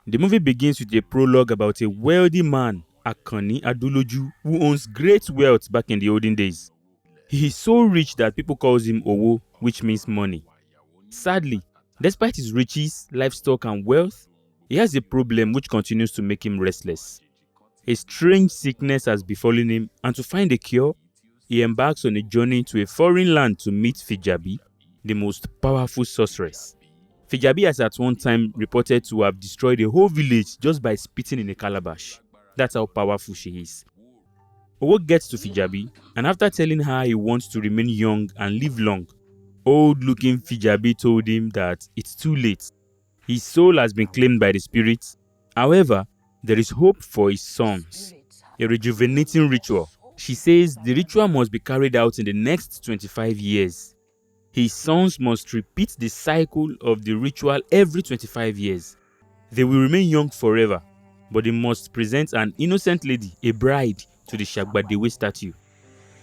The movie begins with a prologue about a wealthy man, Akanni Adoloju, who owns great wealth back in the olden days. He is so rich that people call him Owo, which means money. Sadly, despite his riches, livestock and wealth, he has a problem which continues to make him restless. A strange sickness has befallen him, and to find a cure, he embarks on a journey to a foreign land to meet Fijabi, the most powerful sorceress. Fijabi has at one time reported to have destroyed a whole village just by spitting in a calabash. That's how powerful she is. Owo gets to Fijabi, and after telling her he wants to remain young and live long, old-looking Fijabi told him that it's too late. His soul has been claimed by the spirits. However, there is hope for his sons. A rejuvenating ritual. She says the ritual must be carried out in the next 25 years. His sons must repeat the cycle of the ritual every 25 years. They will remain young forever, but they must present an innocent lady, a bride, to the Shagbadewe statue.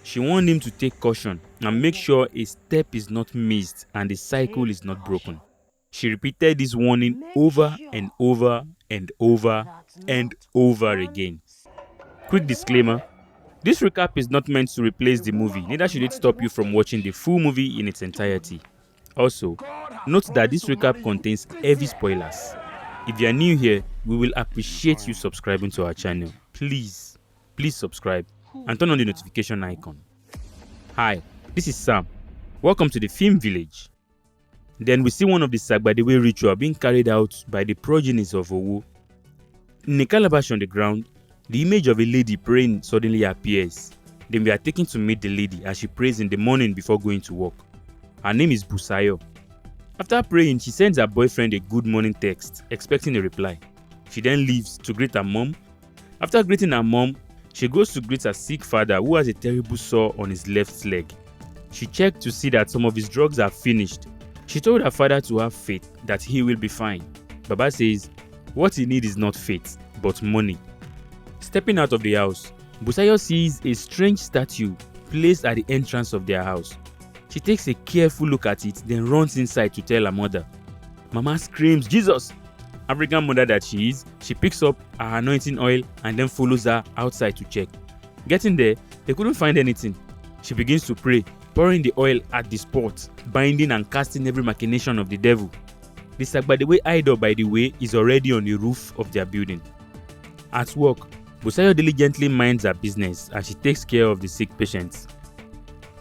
She warned him to take caution and make sure a step is not missed and the cycle is not broken. She repeated this warning over and over and over and over again. Quick disclaimer, this recap is not meant to replace the movie, neither should it stop you from watching the full movie in its entirety. Also, note that this recap contains heavy spoilers. If you are new here, we will appreciate you subscribing to our channel. Please subscribe and turn on the notification icon. Hi, this is Sam. Welcome to the Film Village. Then we see one of the Shagbadewe ritual being carried out by the progenies of Owo. In a calabash on the ground, the image of a lady praying suddenly appears. Then we are taken to meet the lady as she prays in the morning before going to work. Her name is Busayo. After praying, she sends her boyfriend a good morning text, expecting a reply. She then leaves to greet her mom. After greeting her mom, she goes to greet her sick father who has a terrible sore on his left leg. She checked to see that some of his drugs are finished. She told her father to have faith that he will be fine. Baba says, what he needs is not faith, but money. Stepping out of the house, Busayo sees a strange statue placed at the entrance of their house. She takes a careful look at it, then runs inside to tell her mother. Mama screams, Jesus! African mother that she is, she picks up her anointing oil and then follows her outside to check. Getting there, they couldn't find anything. She begins to pray, pouring the oil at the spot, binding and casting every machination of the devil. The Shagbadewe idol, by the way, is already on the roof of their building. At work, Busayo diligently minds her business and she takes care of the sick patients.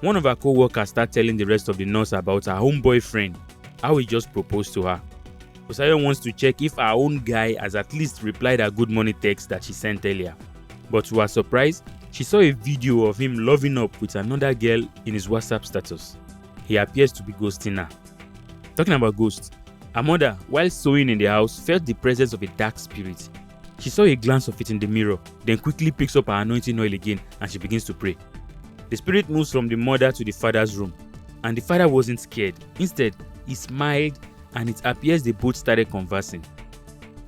One of her co-workers starts telling the rest of the nurse about her own boyfriend, how he just proposed to her. Busayo wants to check if her own guy has at least replied her good morning text that she sent earlier. But to her surprise, she saw a video of him loving up with another girl in his WhatsApp status. He appears to be ghosting her. Talking about ghosts, her mother, while sewing in the house, felt the presence of a dark spirit. She saw a glance of it in the mirror, then quickly picks up her anointing oil again and she begins to pray. The spirit moves from the mother to the father's room, and the father wasn't scared. Instead, he smiled and it appears they both started conversing.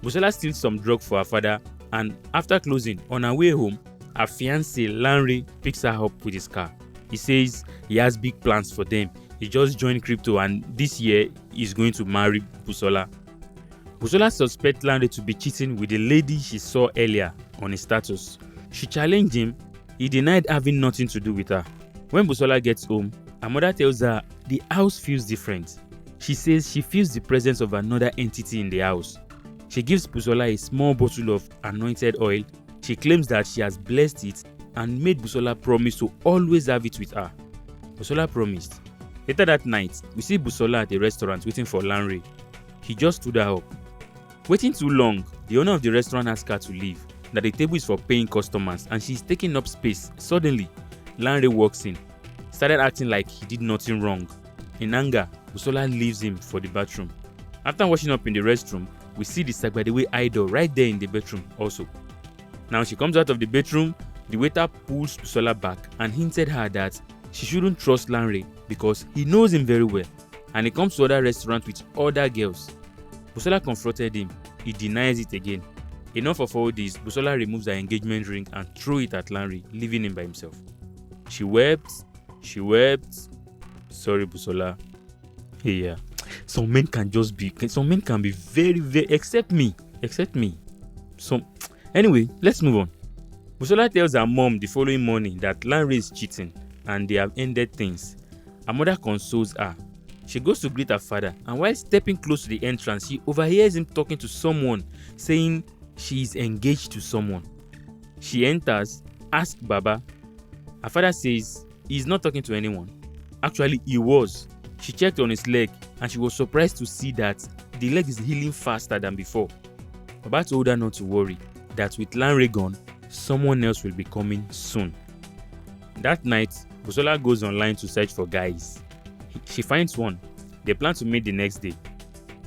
Bisola steals some drug for her father, and after closing, on her way home, her fiancé Lani picks her up with his car. He says he has big plans for them. He just joined crypto and this year he's going to marry Bisola. Bisola suspects Lani to be cheating with the lady she saw earlier on his status. She challenged him. He denied having nothing to do with her. When Bisola gets home, her mother tells her the house feels different. She says she feels the presence of another entity in the house. She gives Bisola a small bottle of anointed oil. She claims that she has blessed it and made Bisola promise to always have it with her. Bisola promised. Later that night, we see Bisola at a restaurant waiting for Lani. He just stood her up. Waiting too long, the owner of the restaurant asked her to leave, that the table is for paying customers and she's taking up space. Suddenly, Lani walks in, started acting like he did nothing wrong. In anger, Bisola leaves him for the bathroom. After washing up in the restroom, we see the Shagbadewe idol right there in the bedroom also. Now she comes out of the bedroom, the waiter pulls Bisola back and hinted her that she shouldn't trust Lani because he knows him very well and he comes to other restaurants with other girls. Bisola confronted him. He denies it again. Enough of all this, Bisola removes her engagement ring and throws it at Lani, leaving him by himself. She wept. Sorry, Bisola. Yeah. Some men can be very, very, except me. Except me. So, anyway, let's move on. Bisola tells her mom the following morning that Lanre is cheating and they have ended things. Her mother consoles her. She goes to greet her father, and while stepping close to the entrance, she overhears him talking to someone, saying she is engaged to someone. She enters, asks Baba. Her father says he is not talking to anyone. Actually, he was. She checked on his leg, and she was surprised to see that the leg is healing faster than before. Baba told her not to worry, that with Lanre gone, someone else will be coming soon. That night, Bisola goes online to search for guys. She finds one. They plan to meet the next day.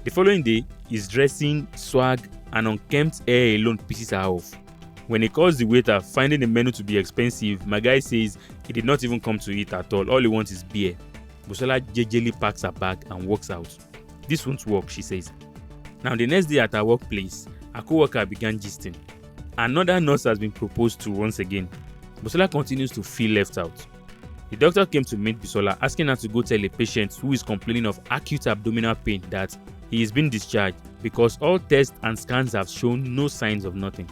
The following day, his dressing, swag, and unkempt hair alone pisses her off. When he calls the waiter, finding the menu to be expensive, my guy says he did not even come to eat at all he wants is beer. Bisola jejely packs her bag and walks out. This won't work, she says. Now the next day at her workplace, her co-worker began gisting. Another nurse has been proposed to once again. Bisola continues to feel left out. The doctor came to meet Bisola, asking her to go tell a patient who is complaining of acute abdominal pain that he is being discharged because all tests and scans have shown no signs of nothing.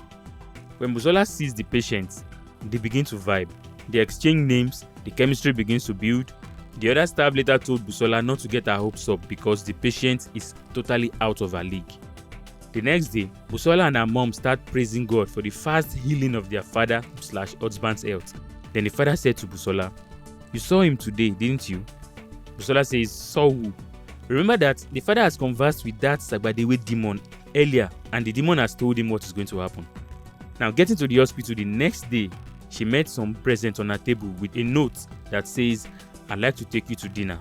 When Bisola sees the patient, they begin to vibe. They exchange names, the chemistry begins to build. The other staff later told Bisola not to get her hopes up because the patient is totally out of her league. The next day, Bisola and her mom start praising God for the fast healing of their father/husband's health. Then the father said to Bisola, "You saw him today, didn't you?" Bisola says, "Saw who?" Remember that the father has conversed with that Sagbadewe demon earlier, and the demon has told him what is going to happen. Now, getting to the hospital the next day, she met some presents on her table with a note that says, "I'd like to take you to dinner."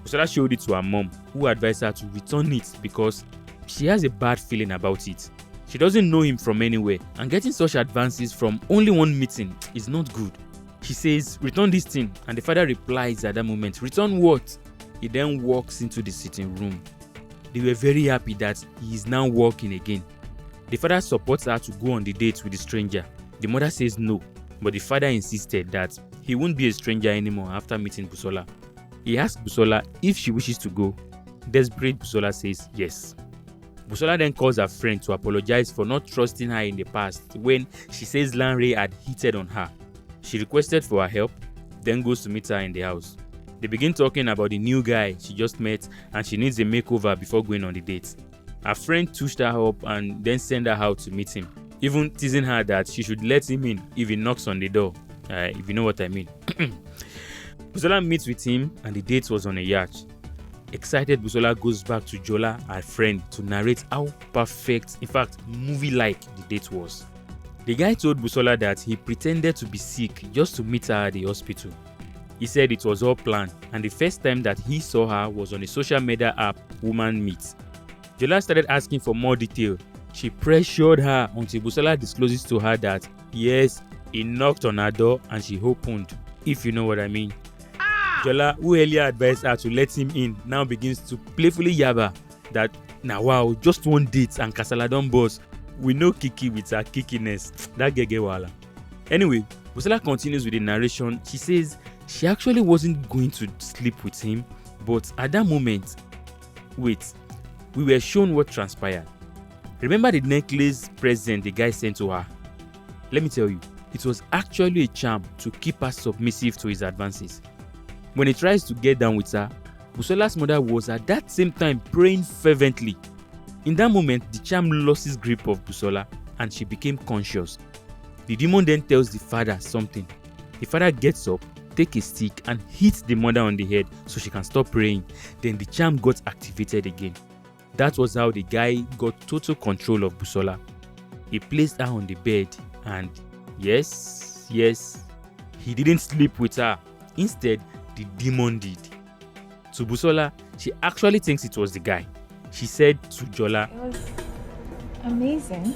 Bisola showed it to her mom, who advised her to return it because she has a bad feeling about it. She doesn't know him from anywhere, and getting such advances from only one meeting is not good. She says, "Return this thing," and the father replies at that moment, "Return what?" He then walks into the sitting room. They were very happy that he is now walking again. The father supports her to go on the date with the stranger. The mother says no, but the father insisted that he won't be a stranger anymore after meeting Bisola. He asked Bisola if she wishes to go. Desperate, Bisola says yes. Bisola then calls her friend to apologize for not trusting her in the past when she says Lanre had hitted on her. She requested for her help, then goes to meet her in the house. They begin talking about the new guy she just met and she needs a makeover before going on the date. Her friend touched her up and then sent her out to meet him, even teasing her that she should let him in if he knocks on the door, if you know what I mean. Bisola meets with him and the date was on a yacht. Excited, Bisola goes back to Jola, her friend, to narrate how perfect, in fact, movie-like the date was. The guy told Bisola that he pretended to be sick just to meet her at the hospital. He said it was all planned, and the first time that he saw her was on the social media app Woman Meet. Jola started asking for more detail. She pressured her until Bisola discloses to her that yes, he knocked on her door and she opened, if you know what I mean. Jola, who earlier advised her to let him in, now begins to playfully yabba that now wow, just one date and Kasala don boss. We know Kiki with her kickiness. That gege wala. Anyway, Bisola continues with the narration. She says she actually wasn't going to sleep with him, but at that moment, we were shown what transpired. Remember the necklace present the guy sent to her? Let me tell you, it was actually a charm to keep her submissive to his advances. When he tries to get down with her, Bisola's mother was at that same time praying fervently. In that moment, the charm lost its grip of Bisola and she became conscious. The demon then tells the father something. The father gets up, takes a stick and hits the mother on the head so she can stop praying. Then the charm got activated again. That was how the guy got total control of Bisola. He placed her on the bed and yes, he didn't sleep with her. Instead, the demon did. To Bisola, she actually thinks it was the guy. She said to Jola, "It was amazing."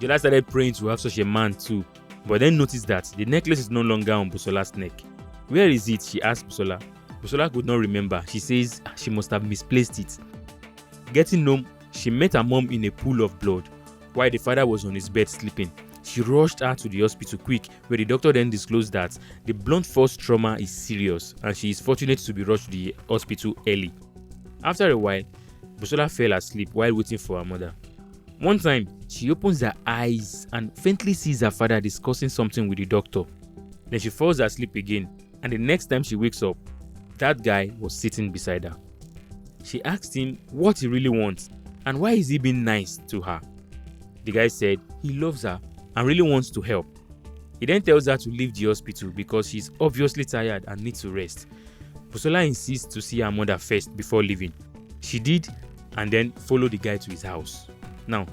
Jola started praying to have such a man too, but then noticed that the necklace is no longer on Bisola's neck. Where is it? She asked Bisola. Bisola could not remember. She says she must have misplaced it. Getting home, she met her mom in a pool of blood, while the father was on his bed sleeping. She rushed her to the hospital quick, where the doctor then disclosed that the blunt force trauma is serious and she is fortunate to be rushed to the hospital early. After a while, Bisola fell asleep while waiting for her mother. One time, she opens her eyes and faintly sees her father discussing something with the doctor. Then she falls asleep again, and the next time she wakes up, that guy was sitting beside her. She asked him what he really wants and why is he being nice to her. The guy said he loves her and really wants to help. He then tells her to leave the hospital because she's obviously tired and needs to rest. Bisola insists to see her mother first before leaving. She did and then followed the guy to his house. Now,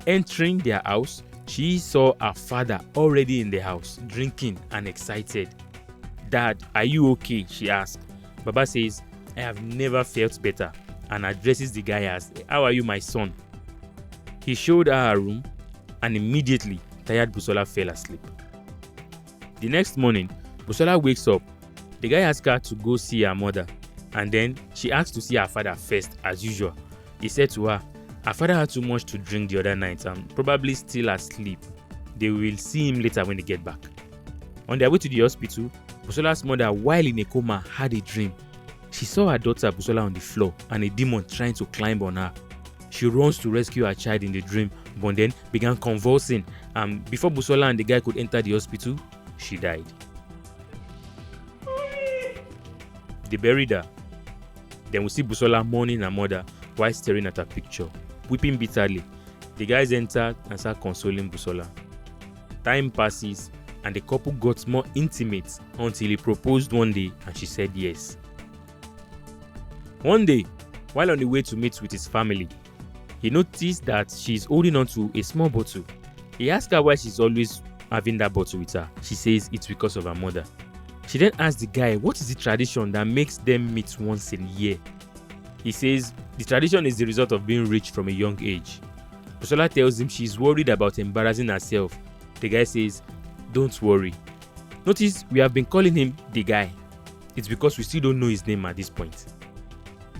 entering their house, she saw her father already in the house, drinking and excited. "Dad, are you okay?" she asked. Baba says, "I have never felt better," and addresses the guy as, "How are you, my son?" He showed her her room, and immediately, tired Bisola fell asleep. The next morning, Bisola wakes up. The guy asks her to go see her mother, and then she asks to see her father first, as usual. He said to her, her father had too much to drink the other night and probably still asleep. They will see him later when they get back. On their way to the hospital, Bisola's mother, while in a coma, had a dream. She saw her daughter Bisola on the floor and a demon trying to climb on her. She runs to rescue her child in the dream, but then began convulsing, and before Bisola and the guy could enter the hospital, she died. They buried her. Then we see Bisola mourning her mother while staring at her picture, weeping bitterly. The guys entered and started consoling Bisola. Time passes and the couple got more intimate until he proposed one day and she said yes. One day, while on the way to meet with his family, he noticed that she's holding on to a small bottle. He asked her why she's always having that bottle with her. She says it's because of her mother. She then asked the guy what is the tradition that makes them meet once in a year. He says the tradition is the result of being rich from a young age. Bisola tells him she's worried about embarrassing herself. The guy says, "Don't worry." Notice we have been calling him the guy. It's because we still don't know his name at this point.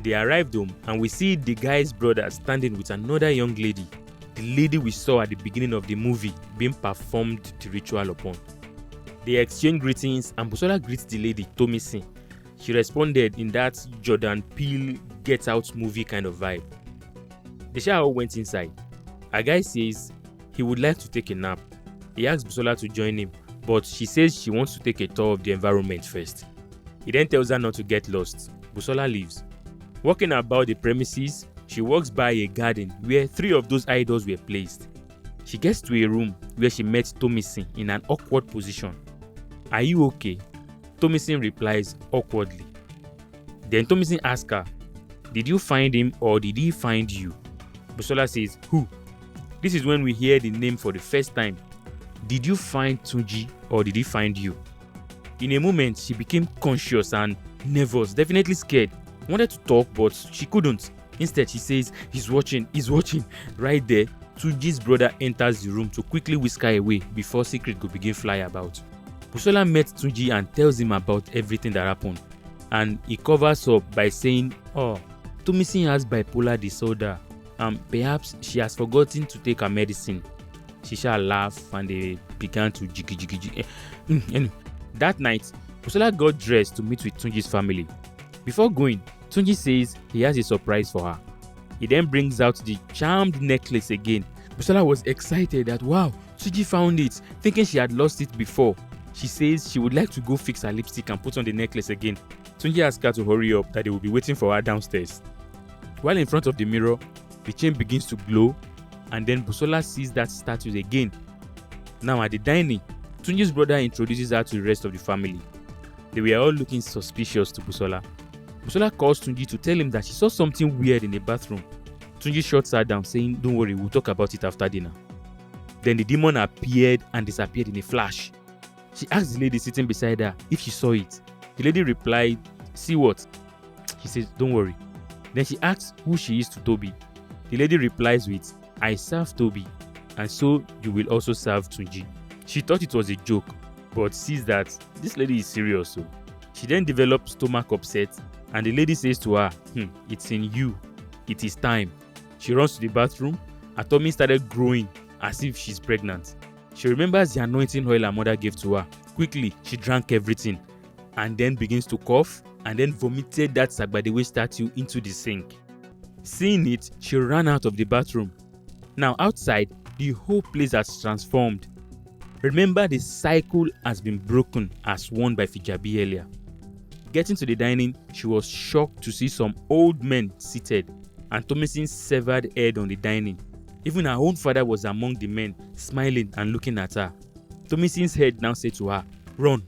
They arrived home and we see the guy's brother standing with another young lady, the lady we saw at the beginning of the movie being performed the ritual upon. They exchange greetings and Bisola greets the lady, Tomisin. She responded in that Jordan Peele Get Out movie kind of vibe. The shower went inside. A guy says he would like to take a nap. He asks Bisola to join him, but she says she wants to take a tour of the environment first. He then tells her not to get lost. Bisola leaves. Walking about the premises, she walks by a garden where 3 of those idols were placed. She gets to a room where she met Tomisin in an awkward position. "Are you okay?" Tomisin replies awkwardly. Then Tomisin asks her, "Did you find him or did he find you?" Bisola says, "Who?" This is when we hear the name for the first time. "Did you find Tunji or did he find you?" In a moment, she became conscious and nervous, definitely scared. Wanted to talk, but she couldn't. Instead, she says, he's watching. Right there, Tunji's brother enters the room to quickly whisk her away before secret could begin fly about. Bisola met Tunji and tells him about everything that happened. And he covers up by saying, "Oh, Tomisin has bipolar disorder. Perhaps she has forgotten to take her medicine." She shall laugh and they began to jiggy. Anyway, that night, Bisola got dressed to meet with Tunji's family. Before going, Tunji says he has a surprise for her. He then brings out the charmed necklace again. Bisola was excited that wow, Tunji found it, thinking she had lost it before. She says she would like to go fix her lipstick and put on the necklace again. Tunji asks her to hurry up, that they will be waiting for her downstairs. While in front of the mirror, the chain begins to glow, and then Bisola sees that statue again. Now at the dining, Tunji's brother introduces her to the rest of the family. They were all looking suspicious to Bisola. Bisola calls Tunji to tell him that she saw something weird in the bathroom. Tunji shuts her down, saying, "Don't worry, we'll talk about it after dinner." Then the demon appeared and disappeared in a flash. She asked the lady sitting beside her if she saw it. The lady replied, "See what?" She says, "Don't worry." Then she asks who she is to Toby. The lady replies with, "I serve Toby, and so you will also serve Tunji." She thought it was a joke, but sees that this lady is serious. So she then develops stomach upset, and the lady says to her, "It's in you. It is time." She runs to the bathroom. Her tummy started growing as if she's pregnant. She remembers the anointing oil her mother gave to her. Quickly, she drank everything and then begins to cough and then vomited that Sagbadewe statue into the sink. Seeing it, she ran out of the bathroom. Now outside, the whole place has transformed. Remember, the cycle has been broken as warned by Fijabi earlier. Getting to the dining, she was shocked to see some old men seated and Tomisin's severed head on the dining. Even her own father was among the men, smiling and looking at her. Tomisin's head now said to her, "Run."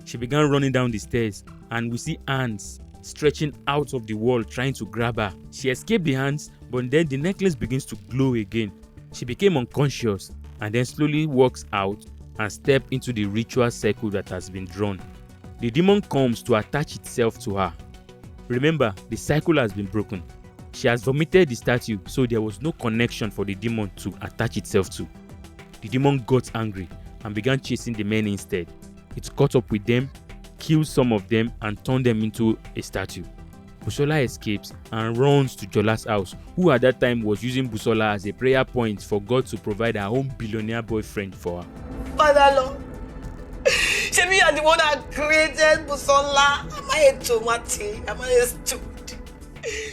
She began running down the stairs and we see hands stretching out of the wall trying to grab her. She escaped the hands, but then the necklace begins to glow again. She became unconscious and then slowly walks out and steps into the ritual circle that has been drawn. The demon comes to attach itself to her. Remember, the cycle has been broken. She has vomited the statue, so there was no connection for the demon to attach itself to. The demon got angry and began chasing the men instead. It caught up with them, killed some of them, and turned them into a statue. Bisola escapes and runs to Jola's house, who at that time was using Bisola as a prayer point for God to provide her own billionaire boyfriend for her. Father Lord, Shebi, you are the one that created Bisola. Am I a tomati? Am I a stupid?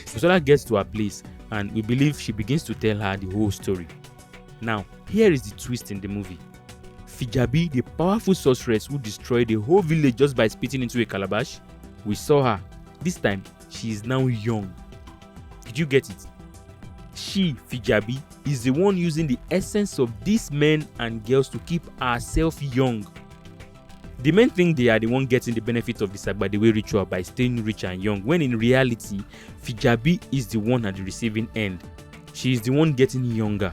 Bisola gets to her place and we believe she begins to tell her the whole story. Now, here is the twist in the movie. Fijabi, the powerful sorceress who destroyed the whole village just by spitting into a calabash, we saw her. This time, she is now young. Did you get it? She, Fijabi, is the one using the essence of these men and girls to keep herself young. The men think they are the one getting the benefit of the Sagbadewe ritual by staying rich and young, when in reality, Fijabi is the one at the receiving end. She is the one getting younger.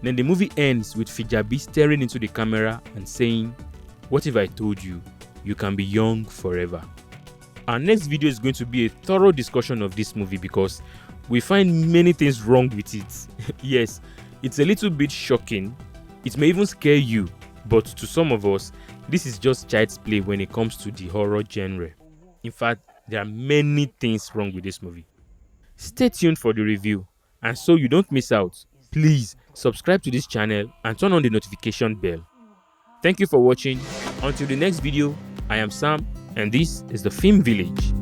Then the movie ends with Fijabi staring into the camera and saying, "What if I told you, you can be young forever?" Our next video is going to be a thorough discussion of this movie because we find many things wrong with it. Yes, it's a little bit shocking. It may even scare you, but to some of us, this is just child's play when it comes to the horror genre. In fact, there are many things wrong with this movie. Stay tuned for the review, and so you don't miss out, please subscribe to this channel and turn on the notification bell. Thank you for watching. Until the next video, I am Sam, and this is the Film Village.